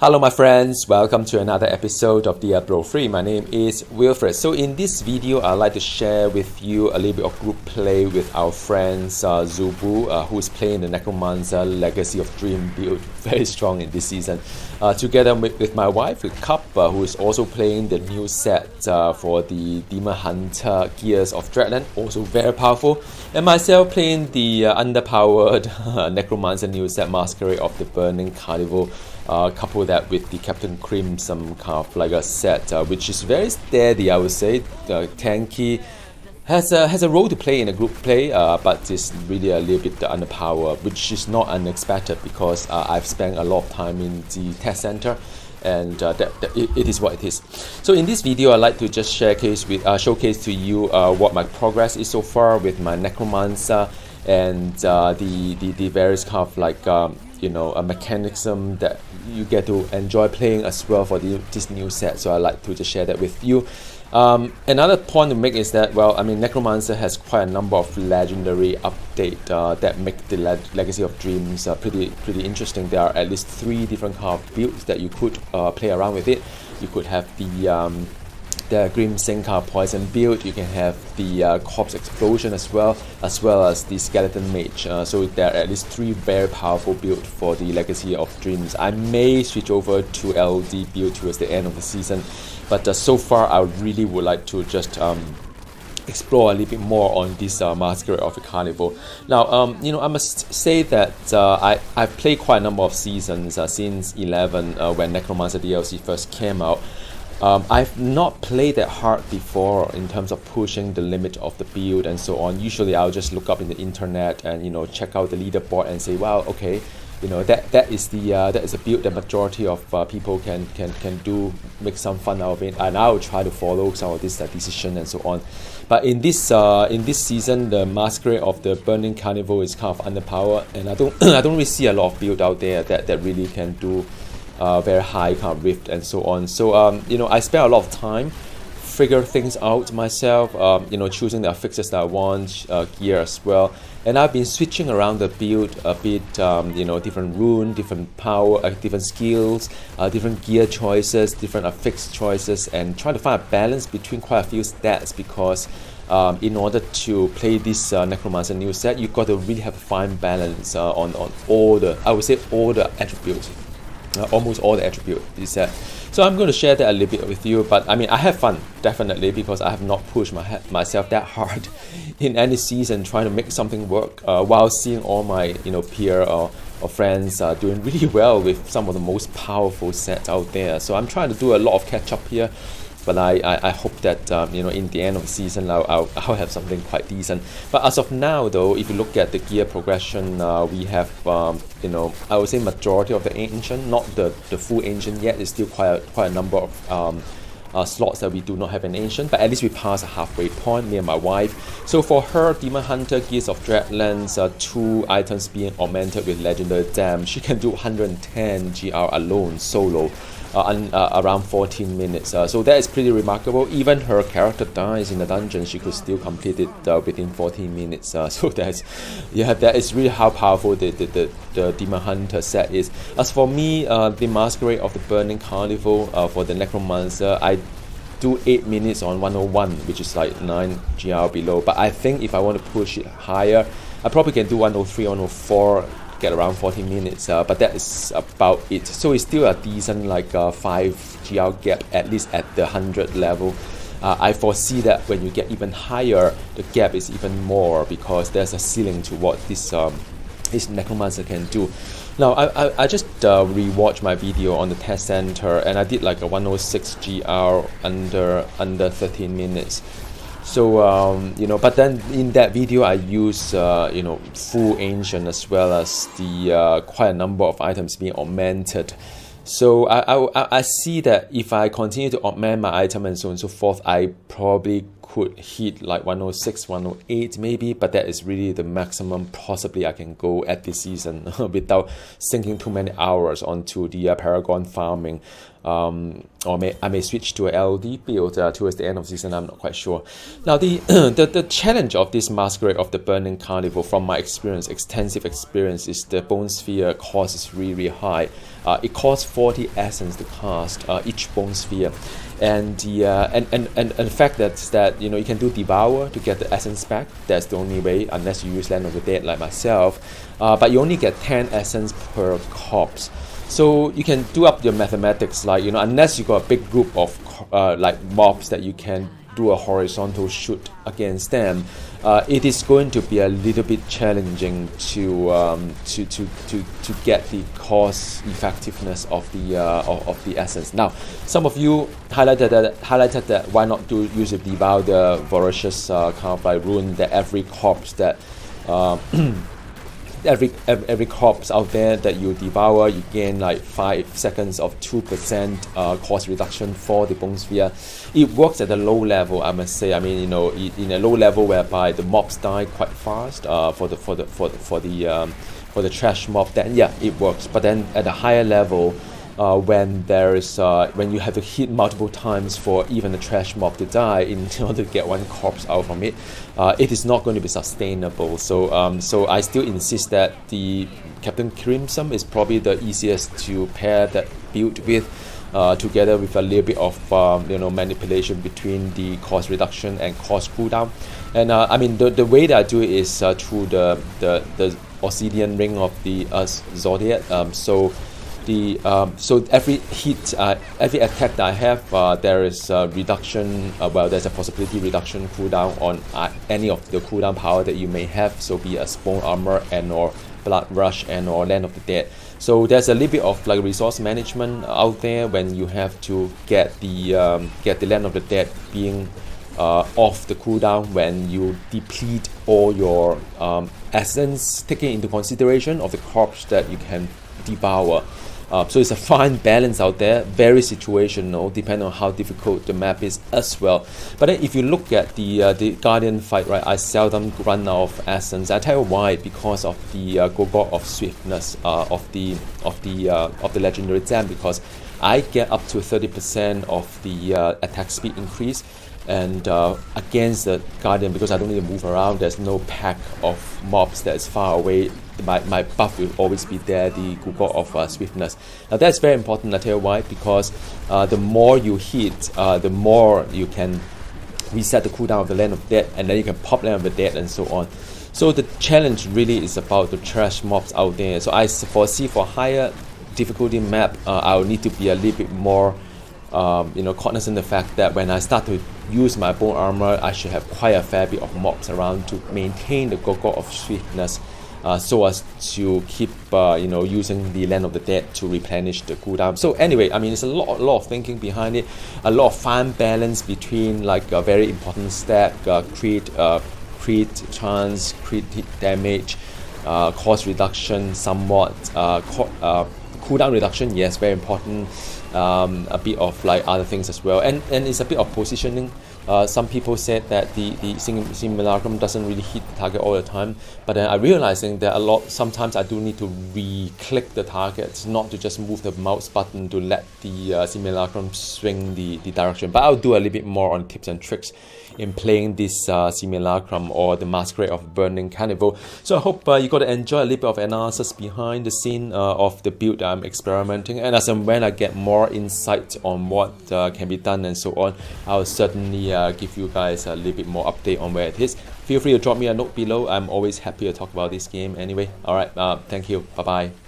Hello my friends, welcome to another episode of Diablo 3. My name is Wilfred. So in this video, I'd like to share with you a little bit of group play with our friends Zooboo, who is playing the Necromancer Legacy of Dream build, very strong in this season. Together with my wife, with Cup, who is also playing the new set for the Demon Hunter Gears of Dreadland, also very powerful. And myself playing the underpowered Necromancer new set, Masquerade of the Burning Carnival. Couple that with the Captain Crimson kind of like a set, which is very steady, I would say. Tanky has a role to play in a group play, but is really a little bit underpowered, which is not unexpected because I've spent a lot of time in the test center, and it is what it is. So in this video, I'd like to just showcase to you what my progress is so far with my Necromancer and the various kind of like a mechanism that you get to enjoy playing as well for this new set. So I'd like to just share that with you. Another point to make is that, well, I mean, Necromancer has quite a number of legendary updates that make the Legacy of Dreams pretty interesting. There are at least 3 different kind of builds that you could play around with it. You could have the Grim Sinker Poison build, you can have the Corpse Explosion as well as the Skeleton Mage. So there are at least 3 very powerful builds for the Legacy of Dreams. I may switch over to LD build towards the end of the season, but so far I really would like to just explore a little bit more on this Masquerade of the Carnival. Now, I must say that I've played quite a number of seasons since 11 when Necromancer DLC first came out. I've not played that hard before in terms of pushing the limit of the build and so on. Usually I'll just look up in the internet and check out the leaderboard and say, wow, okay, that is a build that majority of people can do, make some fun out of it, and I'll try to follow some of this decision and so on. But in this season, the Masquerade of the Burning Carnival is kind of underpowered, and I don't really see a lot of build out there that really can do very high kind of rift and so on. So I spent a lot of time figure things out myself, choosing the affixes that I want, gear as well, and I've been switching around the build a bit, different rune, different power, different skills, different gear choices, different affix choices, and trying to find a balance between quite a few stats, because in order to play this Necromancer new set, you've got to really have a fine balance on all the, I would say, all the attributes. Almost all the attributes is set. So I'm going to share that a little bit with you, but I mean, I have fun, definitely, because I have not pushed myself that hard in any season trying to make something work, while seeing all my peer or friends doing really well with some of the most powerful sets out there. So I'm trying to do a lot of catch up here, but I hope that in the end of the season I'll have something quite decent. But as of now, though, if you look at the gear progression, we have I would say majority of the ancient, not the full ancient yet. It's still quite a number of slots that we do not have an ancient, but at least we passed a halfway point, me and my wife. So for her, Demon Hunter Gears of Dreadlands, 2 items being augmented with Legendary Dam, she can do 110 GR alone, solo. Around 14 minutes. So that is pretty remarkable. Even her character dies in the dungeon, she could still complete it within 14 minutes. So that is really how powerful the Demon Hunter set is. As for me, the Masquerade of the Burning Carnival for the Necromancer, I do 8 minutes on 101, which is like 9 GR below. But I think if I want to push it higher, I probably can do 103, 104, get around 40 minutes, but that is about it. So it's still a decent 5 GR gap, at least at the 100 level. I foresee that when you get even higher, the gap is even more, because there's a ceiling to what this Necromancer can do. Now I just rewatched my video on the test center, and I did like a 106 GR under 13 minutes. So but then in that video I use full ancient as well as the quite a number of items being augmented. So I see that if I continue to augment my item and so on and so forth, I probably could hit like 106, 108 maybe, but that is really the maximum possibly I can go at this season without sinking too many hours onto the Paragon farming. or I may switch to a LD build towards the end of the season. I'm not quite sure. Now the challenge of this Masquerade of the Burning Carnival, from my experience, extensive experience, is the bone sphere cost is really high. It costs 40 essence to cast each bone sphere, and the fact that you know, you can do devour to get the essence back. That's the only way, unless you use Land of the Dead like myself. But you only get 10 essence per corpse. So you can do up your mathematics, like, you know, unless you got a big group of like mobs that you can do a horizontal shoot against them, it is going to be a little bit challenging to get the cost effectiveness of the essence. Now, some of you highlighted that why not use a devour the voracious kind of like rune, that every corpse that every corpse out there that you devour, you gain like 5 seconds of 2% cost reduction for the bone sphere. It works at a low level, I must say. I mean, you know, in a low level whereby the mobs die quite fast for the trash mob, then yeah, it works. But then at a higher level, when you have to hit multiple times for even the trash mob to die in order to get one corpse out from it, it is not going to be sustainable. So I still insist that the Captain Crimson is probably the easiest to pair that build with, together with a little bit of you know, manipulation between the cost reduction and cost cooldown. And I mean, the way that I do it is through the obsidian ring of the Zodiac. So every hit, every attack that I have, there is a reduction. Well, there's a possibility reduction cooldown on any of the cooldown power that you may have. So be a Bone Armor and or Blood Rush and or Land of the Dead. So there's a little bit of like resource management out there when you have to get the Land of the Dead being off the cooldown when you deplete all your essence, taking into consideration of the corpse that you can devour. So it's a fine balance out there, very situational, depending on how difficult the map is as well. But then if you look at the Guardian fight, right, I seldom run out of essence. I tell you why: because of the Gogok of Swiftness of the legendary gem, because I get up to 30% of the attack speed increase. And against the Guardian, because I don't need to move around, there's no pack of mobs that is far away, my buff will always be there, the Gogok of Swiftness. Now that's very important, I tell you why, because the more you hit, the more you can reset the cooldown of the Land of Dead, and then you can pop Land of the Dead and so on. So the challenge really is about the trash mobs out there. So I foresee for higher difficulty map, I'll need to be a little bit more you know, cognizant of the fact that when I start to use my bone armor, I should have quite a fair bit of mobs around to maintain the Gogok of Swiftness, so as to keep you know, using the Land of the Dead to replenish the cooldown. So anyway, I mean, it's a lot of thinking behind it, a lot of fine balance between like a very important stack, crit chance, crit hit damage, cost reduction somewhat, cooldown reduction, yes, very important. A bit of like other things as well, and it's a bit of positioning. Some people said that the simulacrum doesn't really hit the target all the time, but then I realizing that sometimes I do need to re-click the targets, not to just move the mouse button to let the simulacrum swing the direction. But I'll do a little bit more on tips and tricks in playing this simulacrum or the Masquerade of Burning Carnival. So I hope you got to enjoy a little bit of analysis behind the scene of the build that I'm experimenting, and as and when I get more insight on what can be done and so on, I'll certainly give you guys a little bit more update on where it is. Feel free to drop me a note below. I'm always happy to talk about this game anyway. Alright, thank you. Bye bye.